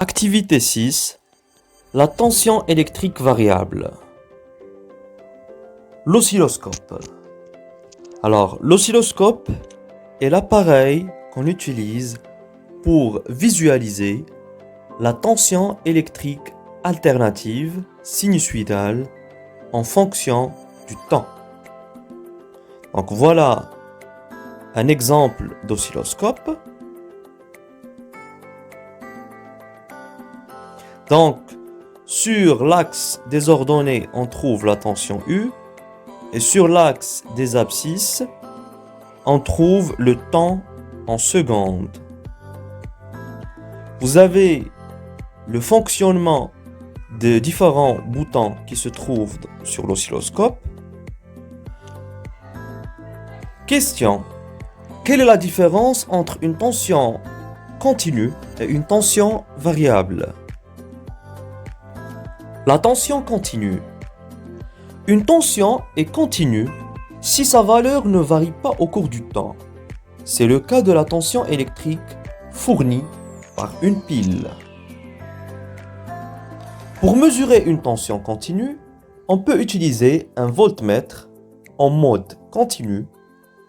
Activité 6. La tension électrique variable. L'oscilloscope. Alors, l'oscilloscope est l'appareil qu'on utilise pour visualiser la tension électrique alternative sinusoïdale en fonction du temps. Donc voilà un exemple d'oscilloscope. Donc, sur l'axe des ordonnées, on trouve la tension U, et sur l'axe des abscisses, on trouve le temps en secondes. Vous avez le fonctionnement des différents boutons qui se trouvent sur l'oscilloscope. Question: quelle est la différence entre une tension continue et une tension variable? La tension continue. Une tension est continue si sa valeur ne varie pas au cours du temps. C'est le cas de la tension électrique fournie par une pile. Pour mesurer une tension continue, on peut utiliser un voltmètre en mode continu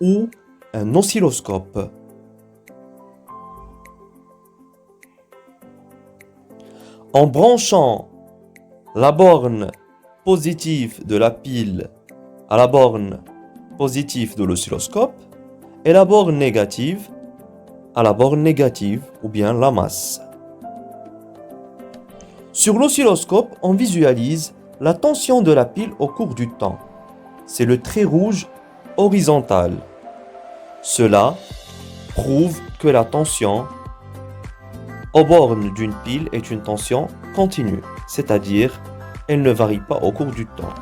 ou un oscilloscope. En branchant la borne positive de la pile à la borne positive de l'oscilloscope et la borne négative à la borne négative ou bien la masse. Sur l'oscilloscope, on visualise la tension de la pile au cours du temps. C'est le trait rouge horizontal. Cela prouve que la tension aux bornes d'une pile est une tension continue, c'est-à-dire elle ne varie pas au cours du temps.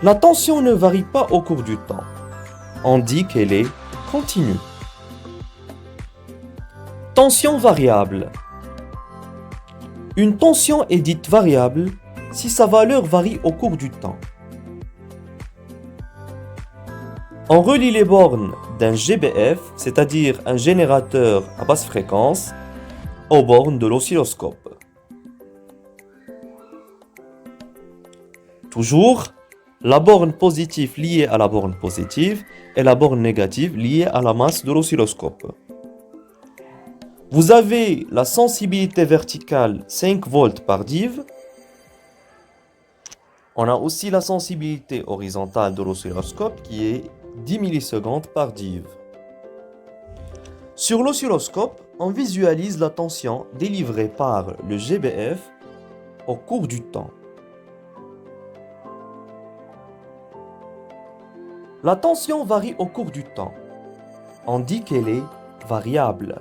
La tension ne varie pas au cours du temps. On dit qu'elle est continue. Tension variable. Une tension est dite variable si sa valeur varie au cours du temps. On relie les bornes d'un GBF, c'est-à-dire un générateur à basse fréquence, aux bornes de l'oscilloscope. Toujours, la borne positive liée à la borne positive et la borne négative liée à la masse de l'oscilloscope. Vous avez la sensibilité verticale 5 volts par div. On a aussi la sensibilité horizontale de l'oscilloscope qui est 10 millisecondes par div. Sur l'oscilloscope, on visualise la tension délivrée par le GBF au cours du temps. La tension varie au cours du temps. On dit qu'elle est variable.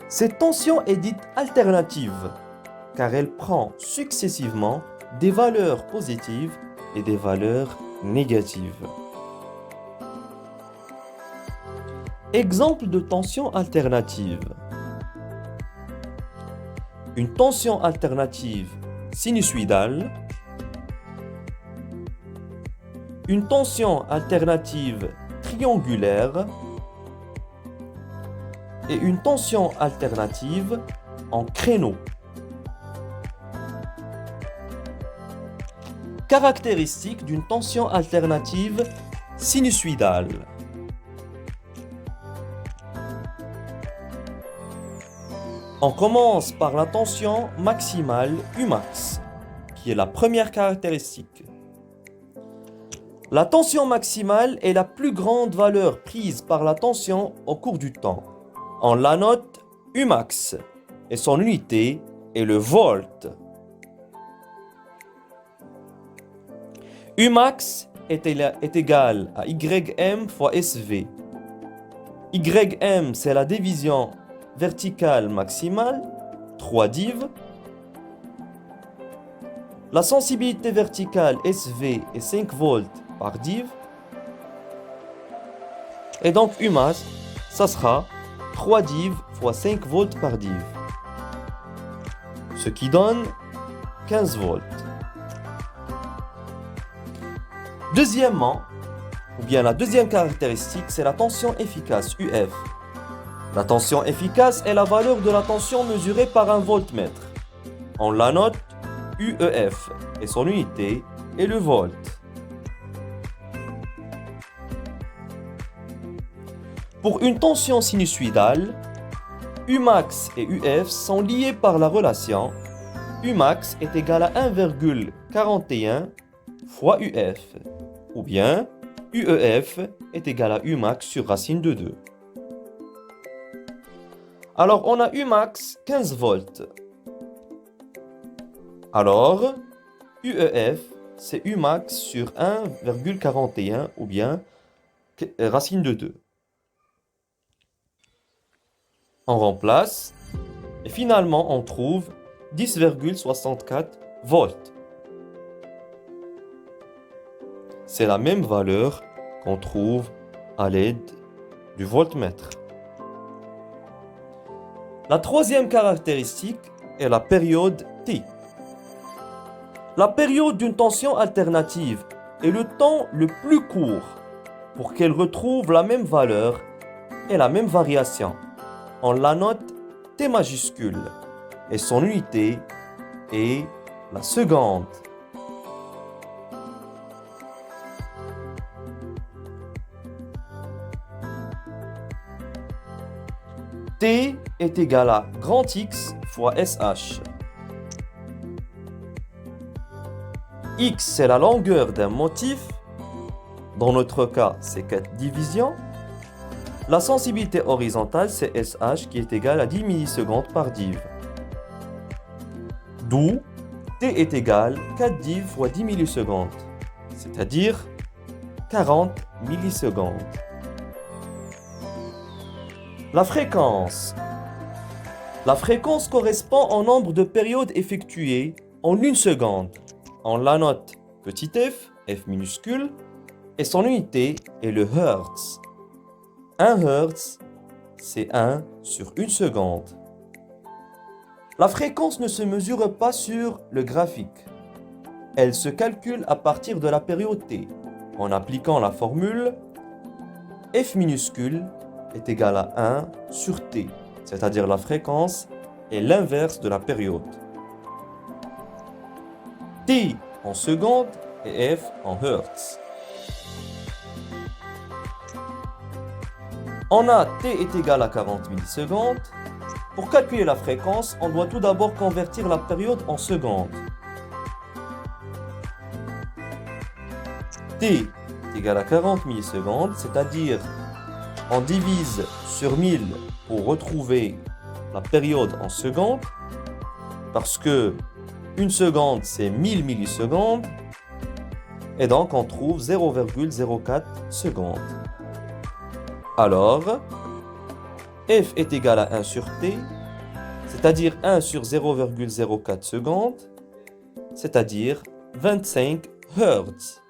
Cette tension est dite alternative car elle prend successivement des valeurs positives et des valeurs négatives. Exemple de tension alternative. Une tension alternative sinusoïdale, une tension alternative triangulaire et une tension alternative en créneau. Caractéristiques d'une tension alternative sinusoïdale. On commence par la tension maximale Umax, qui est la première caractéristique. La tension maximale est la plus grande valeur prise par la tension au cours du temps. On la note Umax et son unité est le volt. Umax est égal à Ym fois SV. Ym, c'est la division verticale maximale, 3 div. La sensibilité verticale SV est 5 volts par div. Et donc Umax, ça sera 3 div fois 5 volts par div. Ce qui donne 15 volts. Deuxièmement, ou bien la deuxième caractéristique, c'est la tension efficace, UF. La tension efficace est la valeur de la tension mesurée par un voltmètre. On la note UEF et son unité est le volt. Pour une tension sinusoïdale, Umax et UF sont liés par la relation Umax est égal à 1,41 fois UF, ou bien UEF est égal à Umax sur racine de 2. Alors on a Umax 15 volts. Alors UEF c'est Umax sur 1,41 ou bien racine de 2. On remplace et finalement on trouve 10,64 volts. C'est la même valeur qu'on trouve à l'aide du voltmètre. La troisième caractéristique est la période T. La période d'une tension alternative est le temps le plus court pour qu'elle retrouve la même valeur et la même variation. On la note T majuscule et son unité est la seconde. T est égal à grand X fois SH. X, c'est la longueur d'un motif. Dans notre cas, c'est 4 divisions. La sensibilité horizontale, c'est SH qui est égal à 10 millisecondes par div. D'où T est égal à 4 div fois 10 millisecondes, c'est-à-dire 40 millisecondes. La fréquence. La fréquence correspond au nombre de périodes effectuées en une seconde. On la note petit f, f minuscule, et son unité est le Hertz. 1 Hertz, c'est 1 sur une seconde. La fréquence ne se mesure pas sur le graphique. Elle se calcule à partir de la période t, en appliquant la formule f minuscule est égal à 1 sur t, c'est-à-dire la fréquence est l'inverse de la période. T en secondes et f en hertz. On a t est égal à 40 millisecondes. Pour calculer la fréquence, on doit tout d'abord convertir la période en secondes. T est égal à 40 millisecondes, c'est-à-dire on divise sur 1000 pour retrouver la période en secondes, parce que une seconde c'est 1000 millisecondes, et donc on trouve 0,04 secondes. Alors, f est égal à 1 sur t, c'est-à-dire 1 sur 0,04 secondes, c'est-à-dire 25 Hertz.